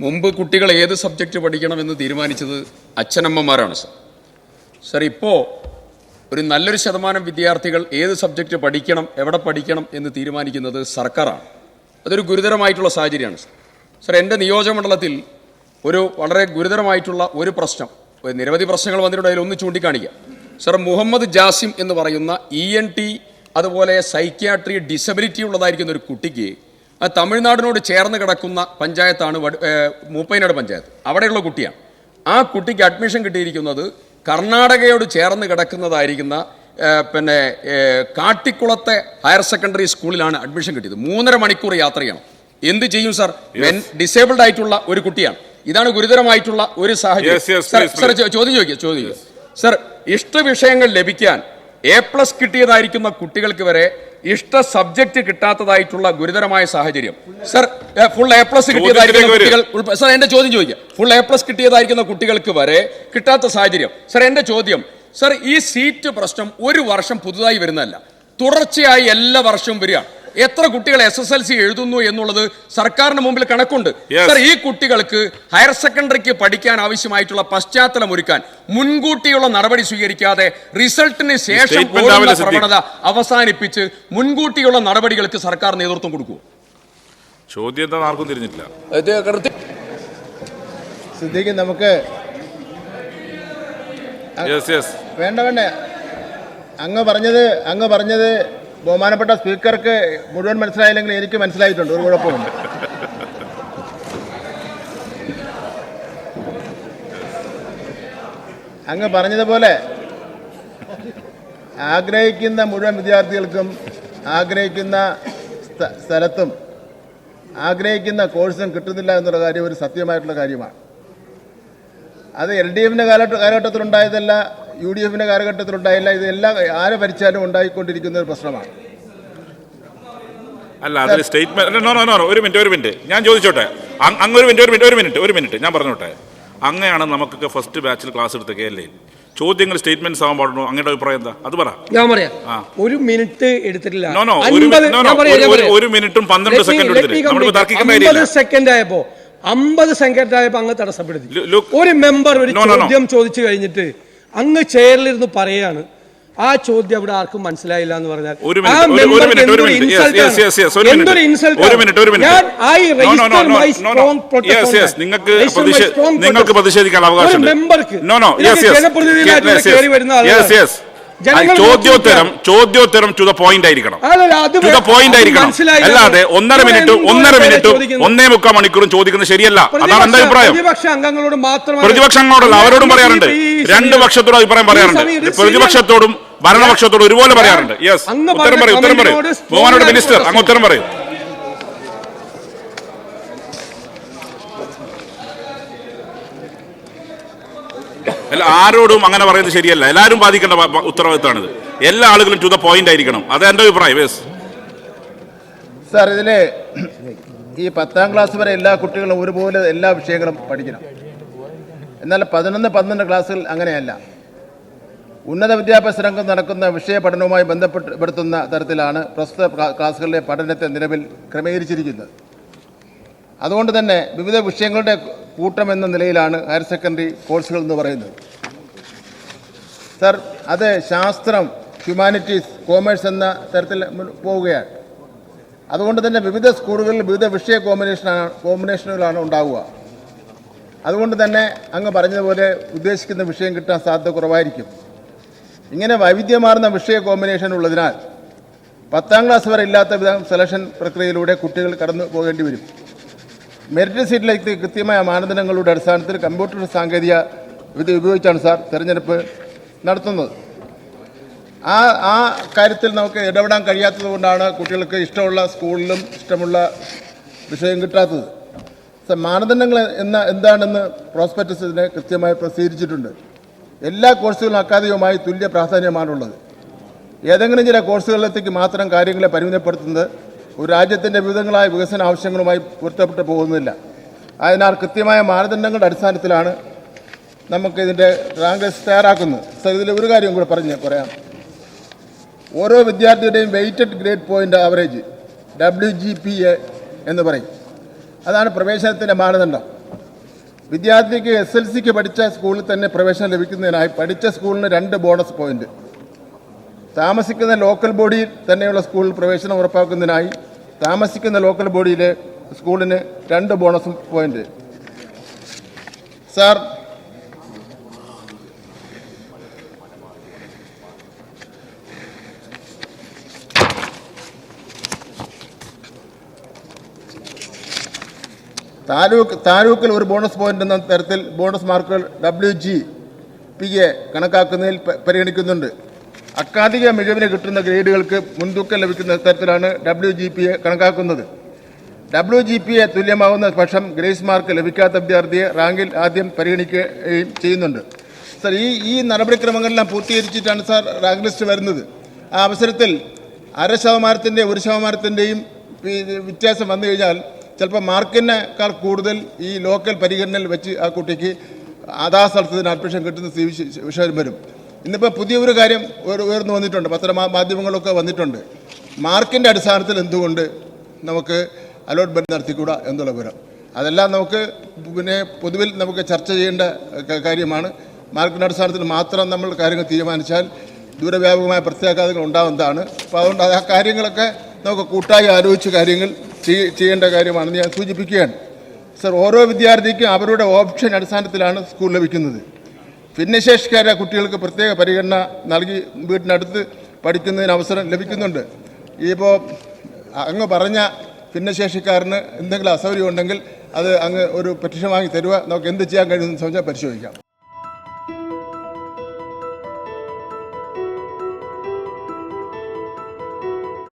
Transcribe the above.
മുമ്പ് കുട്ടികൾ ഏത് സബ്ജക്റ്റ് പഠിക്കണമെന്ന് തീരുമാനിച്ചത് അച്ഛനമ്മമാരാണ് സർ. സർ, ഇപ്പോൾ ഒരു നല്ലൊരു ശതമാനം വിദ്യാർത്ഥികൾ ഏത് സബ്ജക്റ്റ് പഠിക്കണം, എവിടെ പഠിക്കണം എന്ന് തീരുമാനിക്കുന്നത് സർക്കാരാണ്. അതൊരു ഗുരുതരമായിട്ടുള്ള സാഹചര്യമാണ് സർ. സർ, എൻ്റെ നിയോജകമണ്ഡലത്തിൽ ഒരു വളരെ ഗുരുതരമായിട്ടുള്ള ഒരു പ്രശ്നം, നിരവധി പ്രശ്നങ്ങൾ വന്നിട്ടുണ്ട്, അതിലൊന്ന് ചൂണ്ടിക്കാണിക്കാം. സർ, മുഹമ്മദ് ജാസിം എന്ന് പറയുന്ന ENT അതുപോലെ സൈക്യാട്രി ഡിസബിലിറ്റി ഉള്ളതായിരിക്കുന്ന ഒരു കുട്ടിക്ക് തമിഴ്നാടിനോട് ചേർന്ന് കിടക്കുന്ന പഞ്ചായത്താണ് മൂപ്പൈനാട് പഞ്ചായത്ത്. അവിടെയുള്ള കുട്ടിയാണ്. ആ കുട്ടിക്ക് അഡ്മിഷൻ കിട്ടിയിരിക്കുന്നത് കർണാടകയോട് ചേർന്ന് കിടക്കുന്നതായിരിക്കുന്ന കാട്ടിക്കുളത്തെ ഹയർ സെക്കൻഡറി സ്കൂളിലാണ് അഡ്മിഷൻ കിട്ടിയത്. 3.5 മണിക്കൂർ യാത്ര ചെയ്യണം. എന്ത് ചെയ്യും സർ? ഡിസേബിൾഡ് ആയിട്ടുള്ള ഒരു കുട്ടിയാണ്. ഇതാണ് ഗുരുതരമായിട്ടുള്ള ഒരു സാഹചര്യം. സർ, ചോദ്യം ചോദിക്കുക സർ. ഇഷ്ട വിഷയങ്ങൾ ലഭിക്കാൻ A+ കിട്ടിയതായിരിക്കുന്ന കുട്ടികൾക്ക് വരെ ഇഷ്ട സബ്ജക്റ്റ് കിട്ടാത്തതായിട്ടുള്ള ഗുരുതരമായ സാഹചര്യം. സർ, ഫുൾ A+ കിട്ടിയതായിരിക്കുന്ന കുട്ടികൾ, സർ എന്റെ ചോദ്യം ചോദിക്കുക, ഫുൾ A+ കിട്ടിയതായിരിക്കുന്ന കുട്ടികൾക്ക് വരെ കിട്ടാത്ത സാഹചര്യം. സർ, എന്റെ ചോദ്യം, സർ, ഈ സീറ്റ് പ്രശ്നം ഒരു വർഷം പുതുതായി വരുന്നതല്ല, തുടർച്ചയായി എല്ലാ വർഷവും വരികയാണ്. എത്ര കുട്ടികൾ SSLC എഴുതുന്നു എന്നുള്ളത് സർക്കാരിന് മുമ്പിൽ കണക്കുണ്ട്. സർ, ഈ കുട്ടികൾക്ക് ഹയർ സെക്കൻഡറിക്ക് പഠിക്കാൻ ആവശ്യമായിട്ടുള്ള പശ്ചാത്തലം ഒരുക്കാൻ മുൻകൂട്ടിയുള്ള നടപടി സ്വീകരിക്കാതെ റിസൾട്ടിന് ശേഷം പ്രവണത അവസാനിപ്പിച്ച് മുൻകൂട്ടിയുള്ള നടപടികൾക്ക് സർക്കാർ നേതൃത്വം കൊടുക്കൂ. ചോദ്യം ആർക്കും തിരിഞ്ഞില്ല. നമുക്ക് വേണ്ട അങ്ങ് പറഞ്ഞത് ബഹുമാനപ്പെട്ട സ്പീക്കർക്ക് മുഴുവൻ മനസ്സിലായില്ലെങ്കിൽ എനിക്ക് മനസ്സിലായിട്ടുണ്ട്. ഒരു കുഴപ്പമുണ്ട്. അങ്ങ് പറഞ്ഞതുപോലെ ആഗ്രഹിക്കുന്ന മുഴുവൻ വിദ്യാർത്ഥികൾക്കും ആഗ്രഹിക്കുന്ന സ്ഥലത്തും ആഗ്രഹിക്കുന്ന കോഴ്സും കിട്ടുന്നില്ല എന്നുള്ള കാര്യം ഒരു സത്യമായിട്ടുള്ള കാര്യമാണ്. അത് LDFിൻ്റെ കാലഘട്ടത്തിലുണ്ടായതല്ല, UDFിൻ്റെ കാലഘട്ടത്തിലുണ്ടായില്ല. ഇതെല്ലാം ആരെ ഭരിച്ചാലും ഉണ്ടായിക്കൊണ്ടിരിക്കുന്ന ഒരു പ്രശ്നമാണ്. അല്ല, അതിൽ സ്റ്റേറ്റ്മെന്റ് ഒരു മിനിറ്റ് ഞാൻ ചോദിച്ചോട്ടെ. അങ്ങ് ഒരു മിനിറ്റ് ഞാൻ പറഞ്ഞോട്ടെ. അങ്ങനെയാണ് നമുക്കൊക്കെ ഫസ്റ്റ് ബാച്ചിൽ ക്ലാസ് എടുത്ത KLA ചോദ്യങ്ങൾ സ്റ്റേറ്റ്മെന്റ്സ് ആവാൻ പാടുന്നു. അങ്ങയുടെ അഭിപ്രായം എന്താ? അത് പറ. ഞാൻ പറയാം. ഒരു മിനിറ്റ് എടുത്തിട്ടില്ല. 1 മിനിറ്റും 12 സെക്കൻഡ് എടുത്തില്ല. സെക്കൻഡ് ആയപ്പോ 50 സെക്കൻഡ് ആയപ്പോ അങ്ങ് തടസ്സപ്പെടുത്തി. ഒരു മെമ്പർ ഒരു ചോദ്യം ചോദിച്ചു കഴിഞ്ഞിട്ട് അങ്ങ് ചെയറിലിരുന്ന് പറയാണ് ആ ചോദ്യം അവിടെ ആർക്കും മനസ്സിലായില്ല എന്ന് പറഞ്ഞാൽ നിങ്ങൾക്ക് പ്രതിഷേധിക്കാൻ അവകാശം മെമ്പർക്ക് ജനപ്രതിനിധിയായിട്ട് വരുന്ന ചോദ്യോത്തരം ടു ദ പോയിന്റ് ആയിരിക്കണം. അല്ലാതെ 1.5 മിനിറ്റും 1.25 മണിക്കൂറും ചോദിക്കുന്നത് ശരിയല്ല. അതാണ് എന്റെ അഭിപ്രായം. പ്രതിപക്ഷ അംഗങ്ങളോടല്ല, അവരോടും പറയാറുണ്ട്. 2 പക്ഷത്തോടും അഭിപ്രായം പറയാറുണ്ട്. പ്രതിപക്ഷത്തോടും ഭരണപക്ഷത്തോടും ഒരുപോലെ പറയാറുണ്ട്. യെസ്, ഉത്തരം പറയൂ. ബഹുമാനോട് മിനിസ്റ്റർ, അങ്ങ് ഉത്തരം പറയൂ. ആരോടും അങ്ങനെ പറയുന്നത് ശരിയല്ല. എല്ലാവരും ബാധിക്കേണ്ട ഉത്തരവാദിത്തമാണിത്. എല്ലാ ആളുകളും ടു ദ പോയിന്റ് ആയിരിക്കണം. അത് എൻ്റെ അഭിപ്രായം. സാർ, ഇതില് ഈ 10ാം ക്ലാസ് വരെ എല്ലാ കുട്ടികളും ഒരുപോലെ എല്ലാ വിഷയങ്ങളും പഠിക്കണം. എന്നാൽ 11, 12 ക്ലാസ്സുകൾ അങ്ങനെയല്ല. ഉന്നത വിദ്യാഭ്യാസ രംഗം നടക്കുന്ന വിഷയ പഠനവുമായി ബന്ധപ്പെടുത്തുന്ന തരത്തിലാണ് പ്രസ്തുത ക്ലാസ്സുകളിലെ പഠനത്തെ നിലവിൽ ക്രമീകരിച്ചിരിക്കുന്നത്. അതുകൊണ്ട് തന്നെ വിവിധ വിഷയങ്ങളുടെ കൂട്ടം എന്ന നിലയിലാണ് ഹയർ സെക്കൻഡറി കോഴ്സുകൾ എന്ന് പറയുന്നത്. സർ, അത് ശാസ്ത്രം, ഹ്യൂമാനിറ്റീസ്, കോമേഴ്സ് എന്ന തരത്തിൽ പോവുകയാണ്. അതുകൊണ്ട് തന്നെ വിവിധ സ്കൂളുകളിൽ വിവിധ വിഷയ കോമ്പിനേഷനുകളാണ് ഉണ്ടാവുക. അതുകൊണ്ട് തന്നെ അങ്ങ് പറഞ്ഞതുപോലെ ഉദ്ദേശിക്കുന്ന വിഷയം കിട്ടാൻ സാധ്യത കുറവായിരിക്കും. ഇങ്ങനെ വൈവിധ്യമാർന്ന വിഷയ കോമ്പിനേഷൻ ഉള്ളതിനാൽ 10ാം ക്ലാസ് വരെ ഇല്ലാത്ത വിധം സെലക്ഷൻ പ്രക്രിയയിലൂടെ കുട്ടികൾ കടന്നു പോകേണ്ടി വരും. മെറിറ്റ് സീറ്റിലേക്ക് കൃത്യമായ മാനദണ്ഡങ്ങളുടെ അടിസ്ഥാനത്തിൽ കമ്പ്യൂട്ടർ സാങ്കേതിക വിദ്യ ഉപയോഗിച്ചാണ് സാർ തിരഞ്ഞെടുപ്പ് നടത്തുന്നത്. ആ കാര്യത്തിൽ നമുക്ക് ഇടപെടാൻ കഴിയാത്തത് കൊണ്ടാണ് കുട്ടികൾക്ക് ഇഷ്ടമുള്ള സ്കൂളിലും ഇഷ്ടമുള്ള വിഷയം കിട്ടാത്തത്. മാനദണ്ഡങ്ങൾ എന്താണെന്ന് പ്രോസ്പെക്ടസിന് കൃത്യമായി പ്രസിദ്ധീകരിച്ചിട്ടുണ്ട്. എല്ലാ കോഴ്സുകളും അക്കാദമികമായി തുല്യ പ്രാധാന്യമാണുള്ളത്. ഏതെങ്കിലും ചില കോഴ്സുകളിലേക്ക് മാത്രം കാര്യങ്ങളെ പരിമിതപ്പെടുത്തുന്നത് ഒരു രാജ്യത്തിൻ്റെ വിവിധങ്ങളായ വികസന ആവശ്യങ്ങളുമായി പൊരുത്തപ്പെട്ട് പോകുന്നില്ല. അതിനാൽ കൃത്യമായ മാനദണ്ഡങ്ങളുടെ അടിസ്ഥാനത്തിലാണ് നമുക്ക് ഇതിൻ്റെ റാങ്ക് ലിസ്റ്റ് തയ്യാറാക്കുന്നത്. സർ, ഇതിൽ ഒരു കാര്യം കൂടെ പറയാം. ഓരോ വിദ്യാർത്ഥിയുടെയും weighted grade point average WGPA എന്ന് പറയും. അതാണ് പ്രവേശനത്തിൻ്റെ മാനദണ്ഡം. വിദ്യാർത്ഥിക്ക് SLCക്ക് പഠിച്ച സ്കൂളിൽ തന്നെ പ്രവേശനം ലഭിക്കുന്നതിനായി പഠിച്ച സ്കൂളിന് 2 ബോണസ് പോയിന്റ്, താമസിക്കുന്ന ലോക്കൽ ബോഡിയിൽ തന്നെയുള്ള സ്കൂളിൽ പ്രവേശനം ഉറപ്പാക്കുന്നതിനായി താമസിക്കുന്ന ലോക്കൽ ബോഡിയിലെ സ്കൂളിന് 2 ബോണസ് പോയിന്റ്. സാർ, താലൂക്കിൽ 1 ബോണസ് പോയിന്റ് എന്ന തരത്തിൽ ബോണസ് മാർക്കുകൾ WGPA കണക്കാക്കുന്നതിൽ പരിഗണിക്കുന്നുണ്ട്. അക്കാദമിക മികവിന് കിട്ടുന്ന ഗ്രേഡുകൾക്ക് മുൻതൂക്കം ലഭിക്കുന്ന തരത്തിലാണ് WGPA കണക്കാക്കുന്നത്. WGPA തുല്യമാകുന്ന പക്ഷം ഗ്രേസ് മാർക്ക് ലഭിക്കാത്ത വിദ്യാർത്ഥിയെ റാങ്കിൽ ആദ്യം പരിഗണിക്കുകയും ചെയ്യുന്നുണ്ട്. സാർ, ഈ നടപടിക്രമങ്ങളെല്ലാം പൂർത്തീകരിച്ചിട്ടാണ് സാർ റാങ്ക് ലിസ്റ്റ് വരുന്നത്. ആ അവസരത്തിൽ 0.5%, 1%ൻ്റെയും വ്യത്യാസം വന്നു കഴിഞ്ഞാൽ ചിലപ്പോൾ മാർക്കിനേക്കാൾ കൂടുതൽ ഈ ലോക്കൽ പരിഗണനയിൽ വെച്ച് ആ കുട്ടിക്ക് അതാ സ്ഥലത്ത് നിന്ന് അഡ്മിഷൻ കിട്ടുന്ന വിഷയം വരും. ഇന്നിപ്പോൾ പുതിയൊരു കാര്യം ഉയർന്നു വന്നിട്ടുണ്ട്, പത്രമാധ്യമങ്ങളൊക്കെ വന്നിട്ടുണ്ട്. മാർക്കിൻ്റെ അടിസ്ഥാനത്തിൽ എന്തുകൊണ്ട് നമുക്ക് അലോട്ട്മെൻറ്റ് നടത്തിക്കൂടാ എന്നുള്ള വിവരം. അതെല്ലാം നമുക്ക് പൊതുവിൽ നമുക്ക് ചർച്ച ചെയ്യേണ്ട കാര്യമാണ്. മാർക്കിൻ്റെ അടിസ്ഥാനത്തിൽ മാത്രം നമ്മൾ കാര്യങ്ങൾ തീരുമാനിച്ചാൽ ദൂരവ്യാപകമായ പ്രത്യാഘാതങ്ങൾ ഉണ്ടാകുന്നതാണ്. അപ്പോൾ അതുകൊണ്ട് ആ കാര്യങ്ങളൊക്കെ നമുക്ക് കൂട്ടായി ആലോചിച്ച് കാര്യങ്ങൾ ചെയ്യേണ്ട കാര്യമാണെന്ന് ഞാൻ സൂചിപ്പിക്കുകയാണ്. സർ, ഓരോ വിദ്യാർത്ഥിക്കും അവരുടെ ഓപ്ഷൻ അടിസ്ഥാനത്തിലാണ് സ്കൂൾ ലഭിക്കുന്നത്. ഭിന്നശേഷിക്കാരായ കുട്ടികൾക്ക് പ്രത്യേക പരിഗണന നൽകി വീട്ടിനടുത്ത് പഠിക്കുന്നതിന് അവസരം ലഭിക്കുന്നുണ്ട്. ഇപ്പോൾ അങ്ങ് പറഞ്ഞ ഭിന്നശേഷിക്കാരന് എന്തെങ്കിലും അസൗകര്യം ഉണ്ടെങ്കിൽ അത് അങ്ങ് ഒരു പെറ്റീഷൻ വാങ്ങി തരുക, നമുക്ക് എന്ത് ചെയ്യാൻ കഴിയുമെന്ന് സംബന്ധിച്ചാൽ പരിശോധിക്കാം.